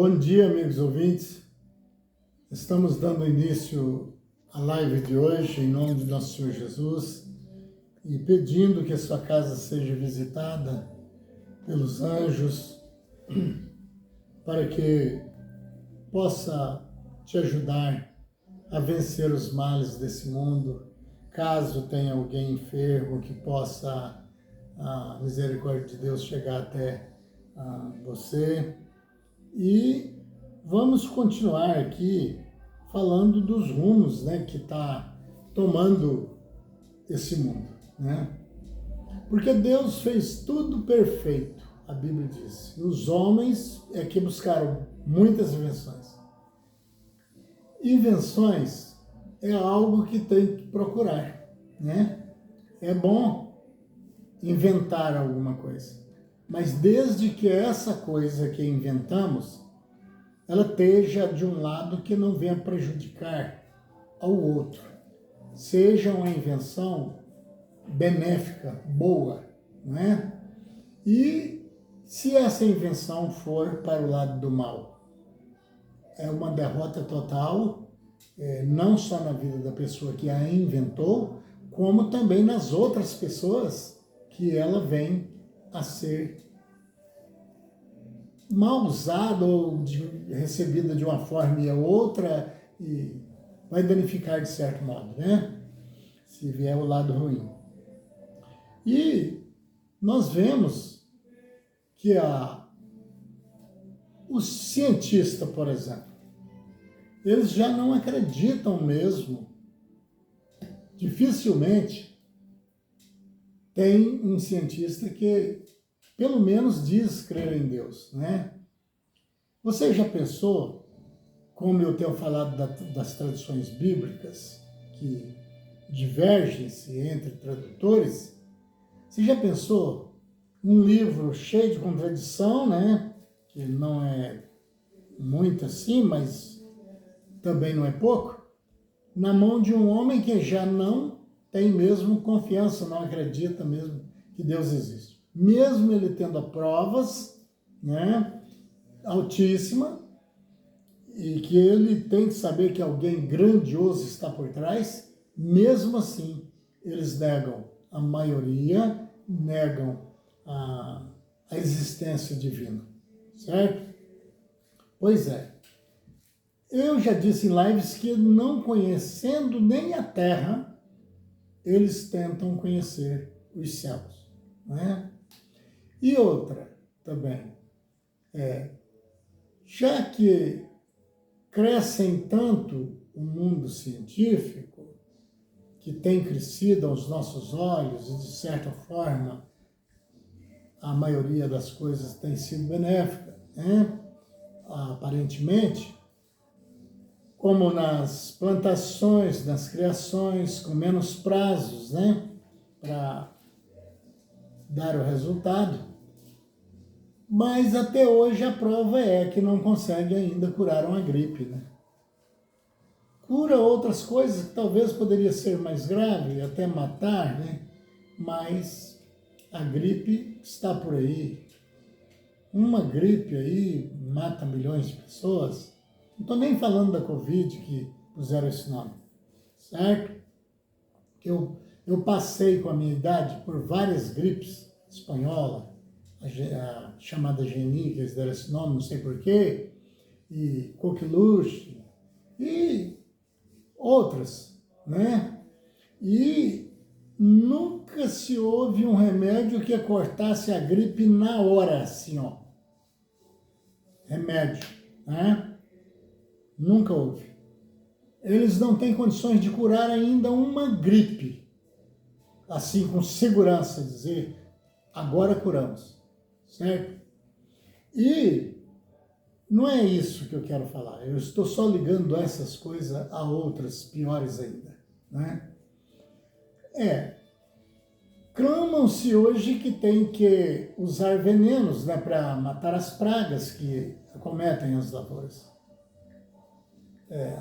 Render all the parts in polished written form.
Bom dia, amigos ouvintes. Estamos dando início à live de hoje, em nome de nosso Senhor Jesus, e pedindo que a sua casa seja visitada pelos anjos, para que possa te ajudar a vencer os males desse mundo. Caso tenha alguém enfermo, que possa a misericórdia de Deus chegar até você. E vamos continuar aqui falando dos rumos, que está tomando esse mundo, Porque Deus fez tudo perfeito, a Bíblia diz. E os homens é que buscaram muitas invenções. Invenções é algo que tem que procurar, É bom inventar alguma coisa, mas desde que essa coisa que inventamos, ela esteja de um lado que não venha prejudicar ao outro. Seja uma invenção benéfica, boa, E se essa invenção for para o lado do mal, é uma derrota total, não só na vida da pessoa que a inventou, como também nas outras pessoas que ela vem a ser mal usada ou recebida de uma forma e a outra, e vai danificar de certo modo, Se vier o lado ruim. E nós vemos que os cientistas, por exemplo, eles já não acreditam mesmo. Dificilmente tem um cientista que pelo menos diz crer em Deus, Você já pensou, como eu tenho falado das tradições bíblicas, que divergem-se entre tradutores? Você já pensou um livro cheio de contradição, Que não é muito assim, mas também não é pouco, na mão de um homem que já não tem mesmo confiança, não acredita mesmo que Deus existe. Mesmo ele tendo provas, altíssima, e que ele tem que saber que alguém grandioso está por trás, mesmo assim, eles negam a maioria, negam a existência divina, certo? Pois é. Eu já disse em lives que, não conhecendo nem a terra, eles tentam conhecer os céus, E outra também, já que crescem tanto o mundo científico, que tem crescido aos nossos olhos, e de certa forma a maioria das coisas tem sido benéfica, aparentemente, como nas plantações, nas criações, com menos prazos, para dar o resultado. Mas até hoje a prova é que não consegue ainda curar uma gripe, Cura outras coisas que talvez poderia ser mais grave, até matar, Mas a gripe está por aí. Uma gripe aí mata milhões de pessoas. Não estou nem falando da Covid, que puseram esse nome, certo? Eu passei com a minha idade por várias gripes espanhola, a chamada Geni, que eles deram esse nome, não sei porquê, e coqueluche, e outras, E nunca se houve um remédio que cortasse a gripe na hora, assim, Remédio, Nunca houve. Eles não têm condições de curar ainda uma gripe, assim, com segurança, dizer, agora curamos, certo? E não é isso que eu quero falar. Eu estou só ligando essas coisas a outras piores ainda, Clamam-se hoje que tem que usar venenos, para matar as pragas que acometem as lavouras.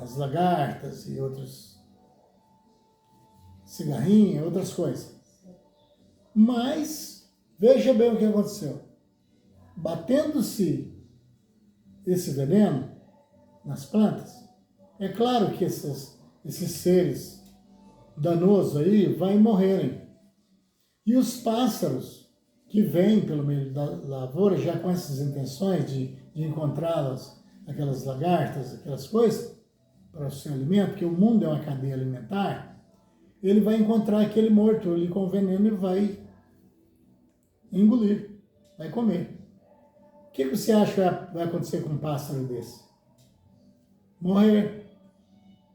As lagartas e outros, cigarrinha, outras coisas. Mas veja bem o que aconteceu. Batendo-se esse veneno nas plantas, é claro que esses seres danosos aí vão morrerem. E os pássaros que vêm pelo meio da lavoura, já com essas intenções de encontrá-las, aquelas lagartas, aquelas coisas, para o seu alimento, porque o mundo é uma cadeia alimentar, ele vai encontrar aquele morto ali com veneno e vai engolir, vai comer. O que você acha que vai acontecer com um pássaro desse? Morrer,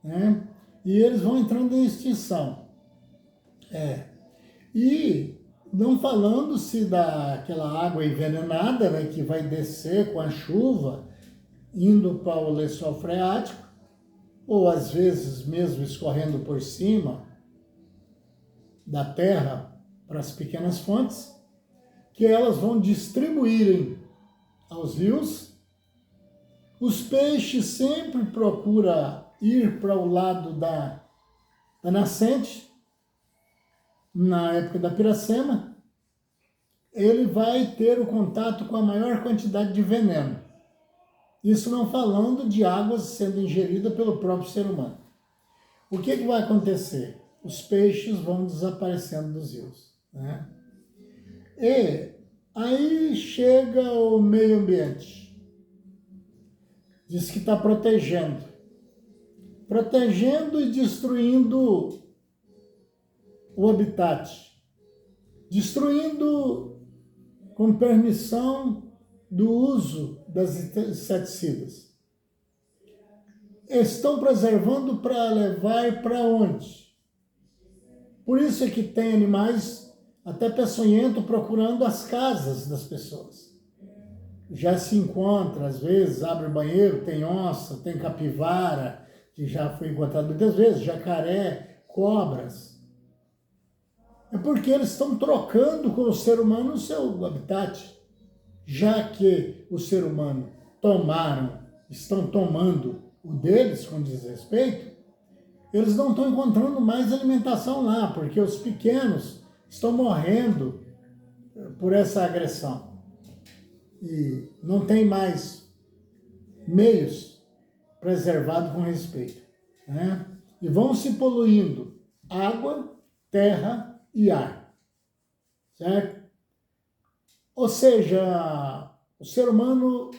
né? E eles vão entrando em extinção. E não falando-se daquela água envenenada, né, que vai descer com a chuva, indo para o lençol freático, ou às vezes mesmo escorrendo por cima da terra para as pequenas fontes, que elas vão distribuírem aos rios. Os peixes sempre procuram ir para o lado da nascente. Na época da piracema, ele vai ter o contato com a maior quantidade de veneno. Isso não falando de águas sendo ingerida pelo próprio ser humano. O que vai acontecer? Os peixes vão desaparecendo dos rios, né? E aí chega o meio ambiente. Diz que está protegendo e destruindo o habitat, destruindo com permissão do uso das inseticidas. Estão preservando para levar para onde? Por isso é que tem animais até peçonhentos procurando as casas das pessoas. Já se encontra, às vezes, abre o banheiro, tem onça, tem capivara, que já foi encontrado muitas vezes, jacaré, cobras. É porque eles estão trocando com o ser humano o seu habitat, já que o ser humano estão tomando o deles com desrespeito, eles não estão encontrando mais alimentação lá, porque os pequenos estão morrendo por essa agressão. E não tem mais meios preservados com respeito, né? E vão se poluindo água, terra e ar, certo? Ou seja, o ser humano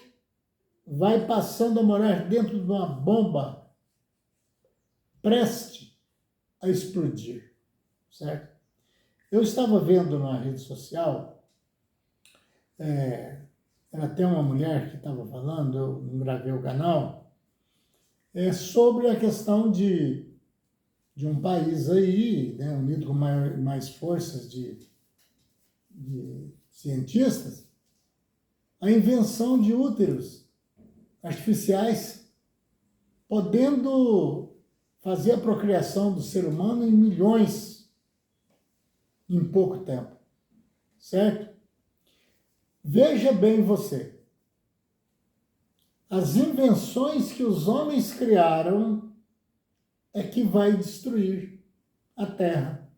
vai passando a morar dentro de uma bomba preste a explodir, certo? Eu estava vendo na rede social, era até uma mulher que estava falando, eu não gravei o canal, sobre a questão de um país aí, né, unido com mais forças de cientistas, a invenção de úteros artificiais, podendo fazer a procriação do ser humano em milhões em pouco tempo, certo? Veja bem você, as invenções que os homens criaram é que vai destruir a Terra.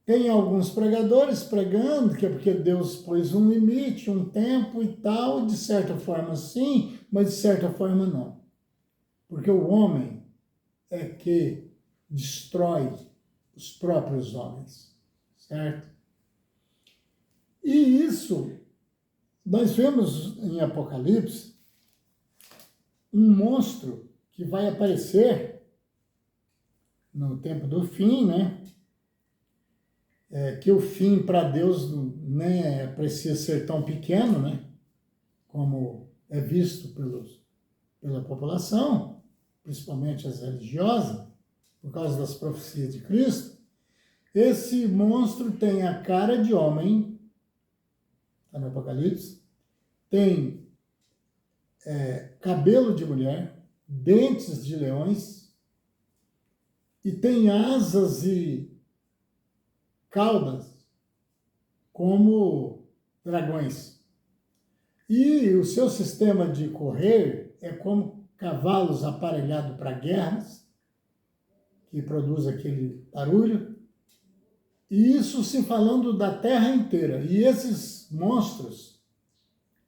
Tem alguns pregadores pregando que é porque Deus pôs um limite, um tempo e tal, de certa forma sim, mas de certa forma não. Porque o homem é que destrói os próprios homens, certo? E isso, nós vemos em Apocalipse um monstro que vai aparecer no tempo do fim, né? Que o fim para Deus né, precisa ser tão pequeno, né? Como é visto pela população, principalmente as religiosas, por causa das profecias de Cristo. Esse monstro tem a cara de homem, está no Apocalipse, tem cabelo de mulher, dentes de leões, e tem asas e caudas como dragões. E o seu sistema de correr é como cavalos aparelhados para guerras, que produz aquele barulho. E isso se falando da terra inteira. E esses monstros,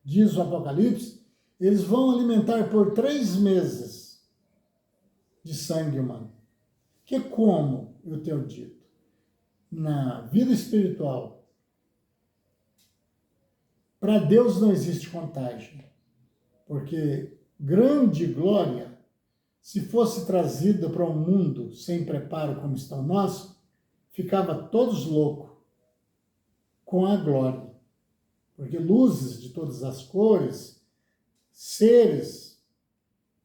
diz o Apocalipse, eles vão alimentar por 3 meses de sangue humano. Que como eu tenho dito, na vida espiritual, para Deus não existe contagem, porque grande glória, se fosse trazida para um mundo sem preparo como estão nós, ficava todos loucos com a glória. Porque luzes de todas as cores, seres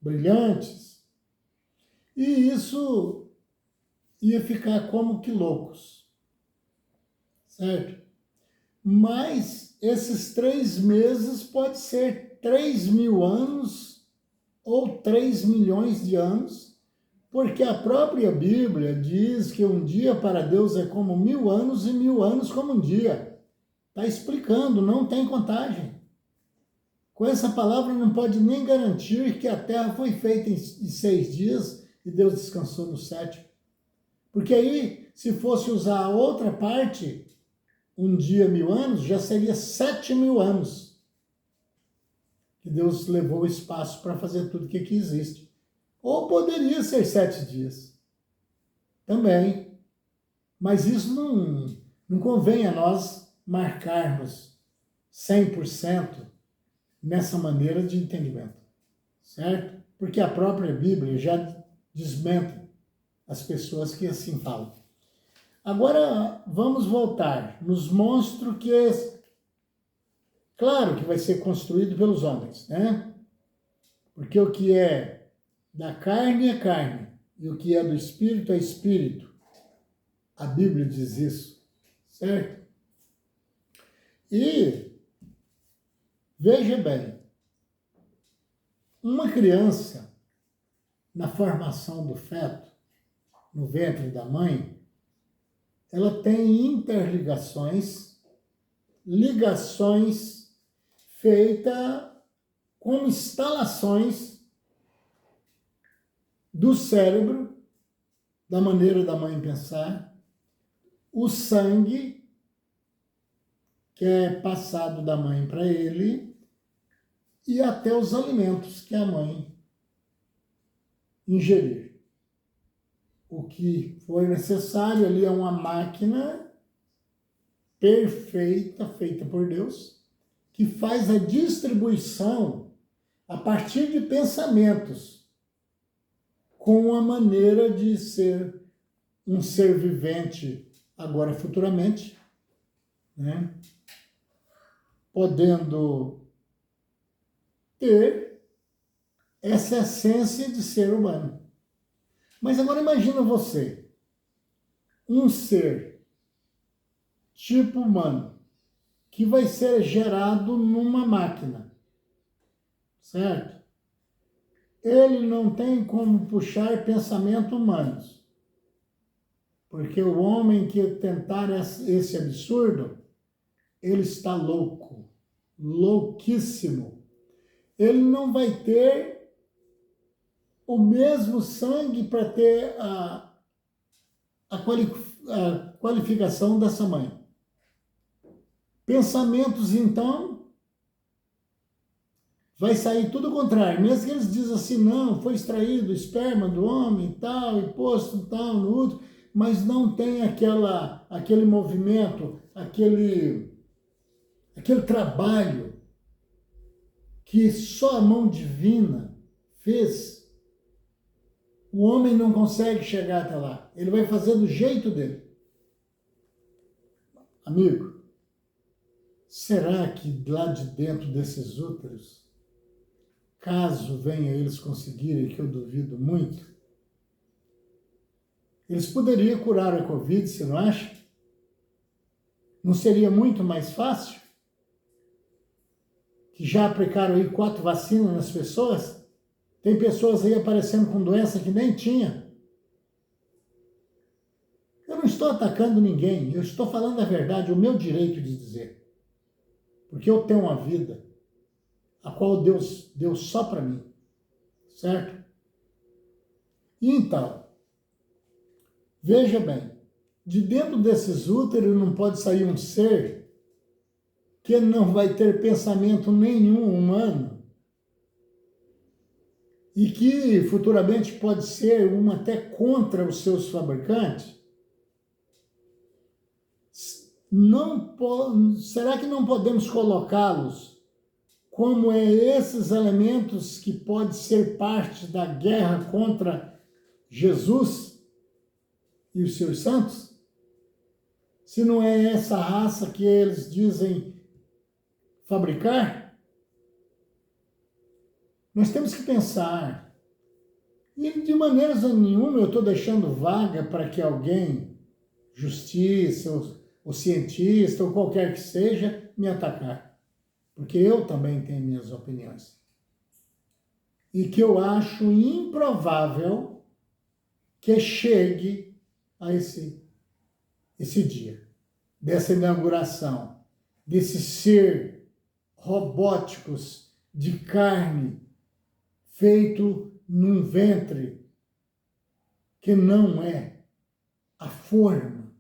brilhantes, e isso ia ficar como que loucos, certo? Mas esses 3 meses pode ser 3.000 anos ou 3 milhões de anos, porque a própria Bíblia diz que um dia para Deus é como 1.000 anos e 1.000 anos como um dia. Está explicando, não tem contagem. Com essa palavra não pode nem garantir que a terra foi feita em 6 dias e Deus descansou no 7º. Porque aí, se fosse usar a outra parte, um dia 1.000 anos, já seria 7.000 anos que Deus levou o espaço para fazer tudo que aqui existe. Ou poderia ser 7 dias também. Mas isso não convém a nós marcarmos 100% nessa maneira de entendimento, certo? Porque a própria Bíblia já desmente as pessoas que assim falam. Agora, vamos voltar. Nos mostra que claro que vai ser construído pelos homens, né? Porque o que é da carne é carne, e o que é do espírito é espírito. A Bíblia diz isso, certo? E, veja bem, uma criança, na formação do feto, no ventre da mãe, ela tem interligações, ligações feitas como instalações do cérebro, da maneira da mãe pensar, o sangue, que é passado da mãe para ele, e até os alimentos que a mãe ingerir. O que for necessário ali é uma máquina perfeita, feita por Deus, que faz a distribuição a partir de pensamentos, com a maneira de ser um ser vivente agora futuramente, né? Podendo ter essa essência de ser humano. Mas agora imagina você, um ser tipo humano, que vai ser gerado numa máquina, certo? Ele não tem como puxar pensamentos humanos, porque o homem que tentar esse absurdo, ele está louco, louquíssimo. Ele não vai ter o mesmo sangue para ter a qualificação dessa mãe. Pensamentos, então, vai sair tudo o contrário. Mesmo que eles dizem assim, não, foi extraído o esperma do homem, tal, e posto tal, no útero, mas não tem aquele movimento, aquele trabalho que só a mão divina fez. O homem não consegue chegar até lá. Ele vai fazer do jeito dele. Amigo, será que lá de dentro desses úteros, caso venha eles conseguirem, que eu duvido muito, eles poderiam curar a Covid, você não acha? Não seria muito mais fácil? Que já aplicaram aí 4 vacinas nas pessoas? Tem pessoas aí aparecendo com doença que nem tinha. Eu não estou atacando ninguém, eu estou falando a verdade, o meu direito de dizer. Porque eu tenho uma vida, a qual Deus deu só para mim, certo? E então, veja bem, de dentro desses úteros não pode sair um ser que não vai ter pensamento nenhum humano, e que futuramente pode ser uma até contra os seus fabricantes, será que não podemos colocá-los como esses elementos que podem ser parte da guerra contra Jesus e os seus santos? Se não é essa raça que eles dizem fabricar? Nós temos que pensar. E de maneira nenhuma eu estou deixando vaga para que alguém, justiça, ou cientista, ou qualquer que seja, me atacar. Porque eu também tenho minhas opiniões. E que eu acho improvável que chegue a esse dia, dessa inauguração, desse ser robóticos de carne feito num ventre que não é a forma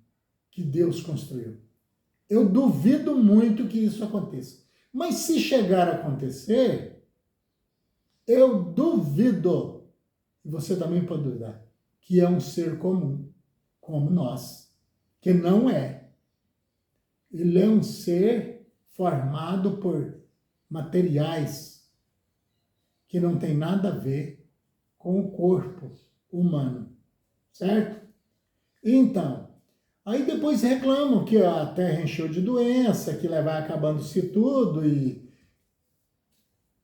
que Deus construiu. Eu duvido muito que isso aconteça. Mas se chegar a acontecer, eu duvido, e você também pode duvidar, que é um ser comum, como nós, que não é. Ele é um ser formado por materiais que não tem nada a ver com o corpo humano, certo? Então, aí depois reclamam que a Terra encheu de doença, que vai acabando-se tudo e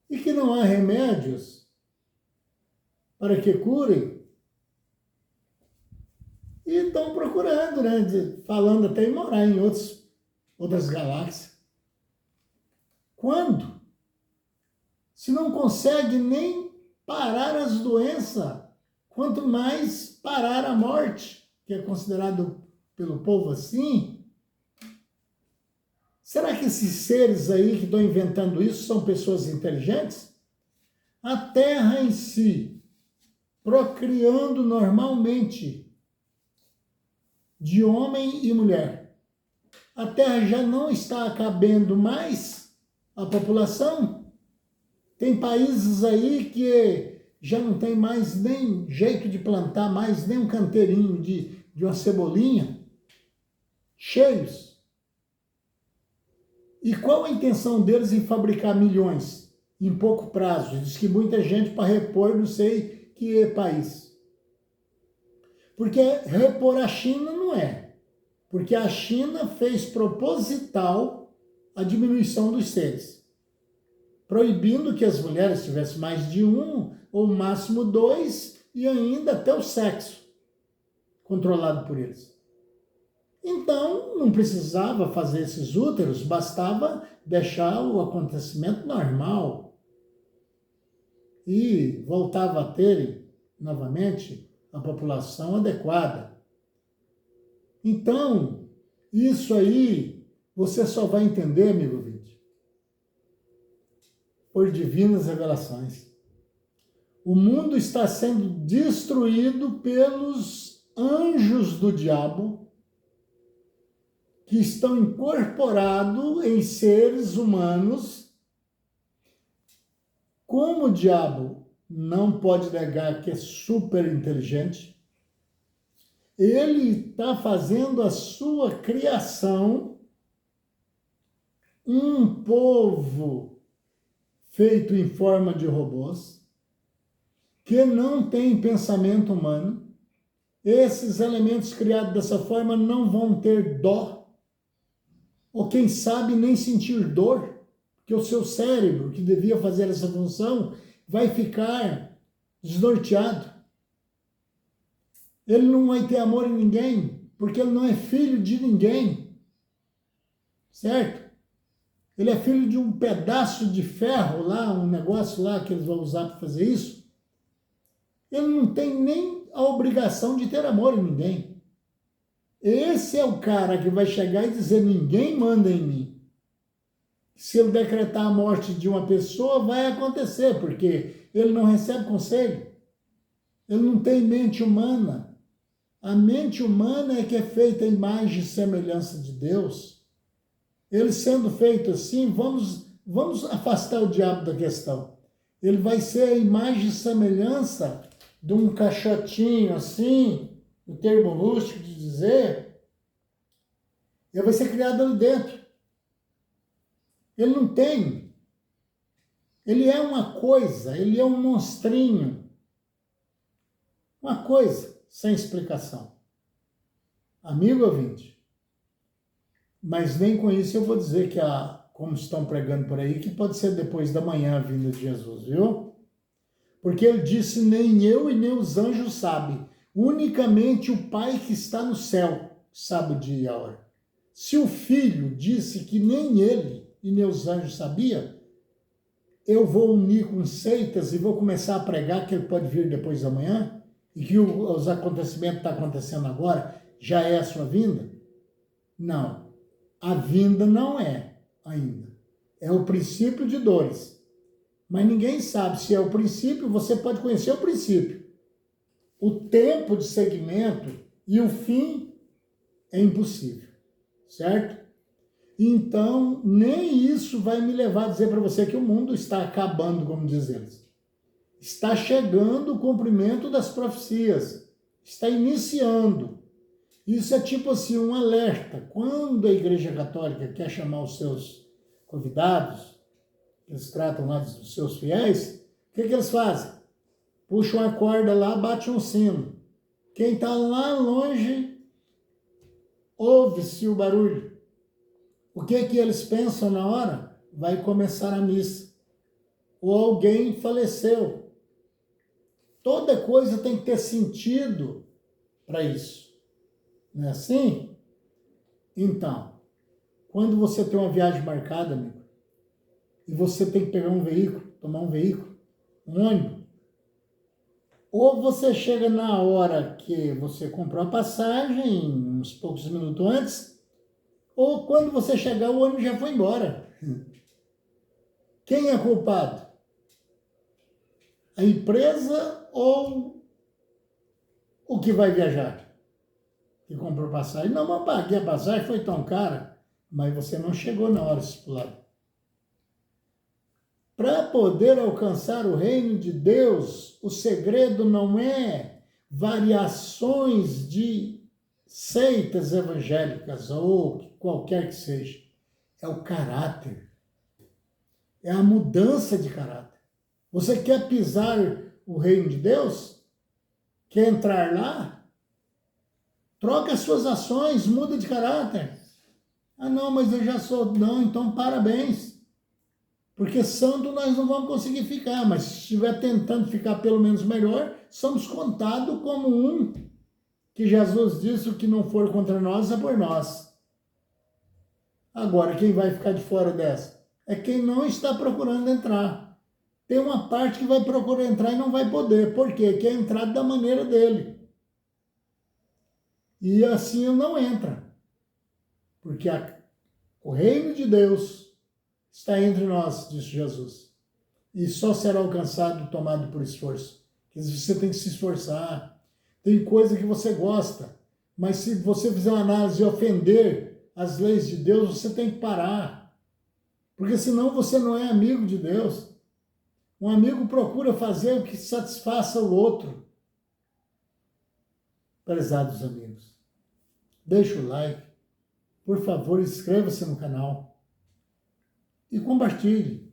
que não há remédios para que curem. E estão procurando, né? Falando até em morar em outras galáxias. Quando? Se não consegue nem parar as doenças, quanto mais parar a morte, que é considerado pelo povo assim. Será que esses seres aí que estão inventando isso são pessoas inteligentes? A Terra em si, procriando normalmente, de homem e mulher. A Terra já não está cabendo mais a população? Tem países aí que já não tem mais nem jeito de plantar mais nem um canteirinho de uma cebolinha, cheios. E qual a intenção deles em fabricar milhões em pouco prazo? Diz que muita gente para repor não sei que país. Porque repor a China não é. Porque a China fez proposital a diminuição dos seres, proibindo que as mulheres tivessem mais de um, ou máximo dois, e ainda até o sexo controlado por eles. Então, não precisava fazer esses úteros, bastava deixar o acontecimento normal. E voltava a ter, novamente, a população adequada. Então, isso aí, você só vai entender, amigo ouvinte, por divinas revelações. O mundo está sendo destruído pelos anjos do diabo, que estão incorporados em seres humanos. Como o diabo não pode negar que é super inteligente, ele está fazendo a sua criação, um povo feito em forma de robôs, que não tem pensamento humano. Esses elementos criados dessa forma não vão ter dó, ou quem sabe nem sentir dor, porque o seu cérebro, que devia fazer essa função, vai ficar desnorteado. Ele não vai ter amor em ninguém, porque ele não é filho de ninguém, certo? Ele é filho de um pedaço de ferro lá, um negócio lá que eles vão usar para fazer isso. Ele não tem nem a obrigação de ter amor em ninguém. Esse é o cara que vai chegar e dizer: ninguém manda em mim. Se ele decretar a morte de uma pessoa, vai acontecer, porque ele não recebe conselho. Ele não tem mente humana. A mente humana é que é feita à imagem e semelhança de Deus. Ele sendo feito assim, vamos afastar o diabo da questão. ele vai ser a imagem e semelhança de um caixotinho assim, o termo rústico de dizer, ele vai ser criado ali dentro. Ele não tem. Ele é uma coisa, ele é um monstrinho. Uma coisa sem explicação. Amigo ouvinte, mas nem com isso eu vou dizer que, como estão pregando por aí, que pode ser depois da manhã a vinda de Jesus, viu? Porque ele disse, nem eu e nem os anjos sabem, unicamente o Pai que está no céu sabe o dia e a hora. Se o Filho disse que nem ele e nem os anjos sabiam, eu vou unir com seitas e vou começar a pregar que ele pode vir depois da manhã e que os acontecimentos que estão acontecendo agora já é a sua vinda? Não. A vinda não é ainda. É o princípio de dores. Mas ninguém sabe se é o princípio, você pode conhecer o princípio. O tempo de segmento e o fim é impossível, certo? Então, nem isso vai me levar a dizer para você que o mundo está acabando, como diz eles. Está chegando o cumprimento das profecias. Está iniciando. Isso é tipo assim, um alerta. Quando a Igreja Católica quer chamar os seus convidados, eles tratam lá dos seus fiéis, o que eles fazem? Puxam uma corda lá, bate um sino. Quem está lá longe, ouve-se o barulho. O que eles pensam na hora? Vai começar a missa. Ou alguém faleceu. Toda coisa tem que ter sentido para isso. Não é assim? Então, quando você tem uma viagem marcada, amigo, e você tem que pegar um veículo, tomar um veículo, um ônibus, ou você chega na hora que você comprou a passagem, uns poucos minutos antes, ou quando você chegar, o ônibus já foi embora. Quem é culpado? A empresa ou o que vai viajar? Que comprou passagem? Não, mas paguei a passagem, foi tão cara, mas você não chegou na hora estipulada. Para poder alcançar o reino de Deus, o segredo não é variações de seitas evangélicas ou qualquer que seja. É o caráter. É a mudança de caráter. Você quer pisar o reino de Deus? Quer entrar lá? Troca as suas ações, muda de caráter. Ah, não, mas eu já sou. Não, então parabéns. Porque santo nós não vamos conseguir ficar, mas se estiver tentando ficar pelo menos melhor, somos contados como um que Jesus disse: o que não for contra nós é por nós. Agora, quem vai ficar de fora dessa? É quem não está procurando entrar. Tem uma parte que vai procurar entrar e não vai poder. Por quê? Quer entrar da maneira dele. E assim ele não entra. Porque o reino de Deus está entre nós, disse Jesus. E só será alcançado, tomado por esforço. Você tem que se esforçar. Tem coisa que você gosta. Mas se você fizer uma análise e ofender as leis de Deus, você tem que parar. Porque senão você não é amigo de Deus. Um amigo procura fazer o que satisfaça o outro. Prezados amigos, deixa o like. Por favor, inscreva-se no canal. E compartilhe.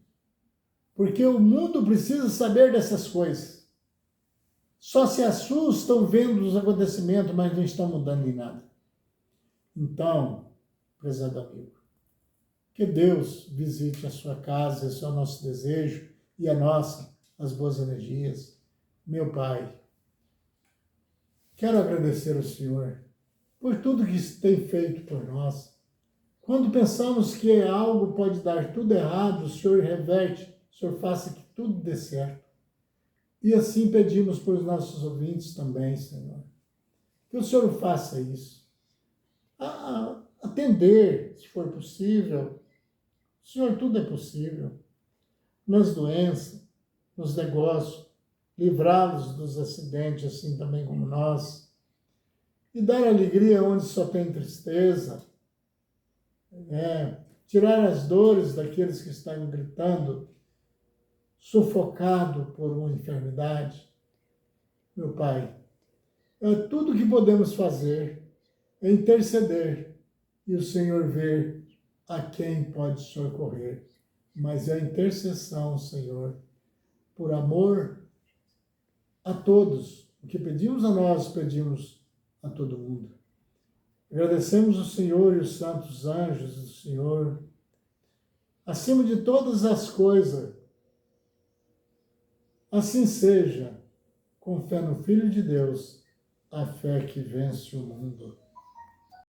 Porque o mundo precisa saber dessas coisas. Só se assustam vendo os acontecimentos, mas não estão mudando em nada. Então, prezado amigo, que Deus visite a sua casa, esse é o nosso desejo, e a nossa, as boas energias. Meu Pai, quero agradecer ao Senhor por tudo que tem feito por nós. Quando pensamos que algo pode dar tudo errado, o Senhor reverte, o Senhor faça que tudo dê certo. E assim pedimos para os nossos ouvintes também, Senhor, que o Senhor faça isso. Atender, se for possível. Senhor, tudo é possível. Nas doenças, nos negócios, livrá-los dos acidentes, assim também como nós. E dar alegria onde só tem tristeza. Tirar as dores daqueles que estão gritando sufocado por uma enfermidade. Meu Pai, tudo que podemos fazer é interceder e o Senhor ver a quem pode socorrer. Mas é a intercessão, Senhor, por amor a todos. O que pedimos a nós, pedimos a todo mundo. Agradecemos o Senhor e os santos anjos do Senhor. Acima de todas as coisas, assim seja, com fé no Filho de Deus, a fé que vence o mundo.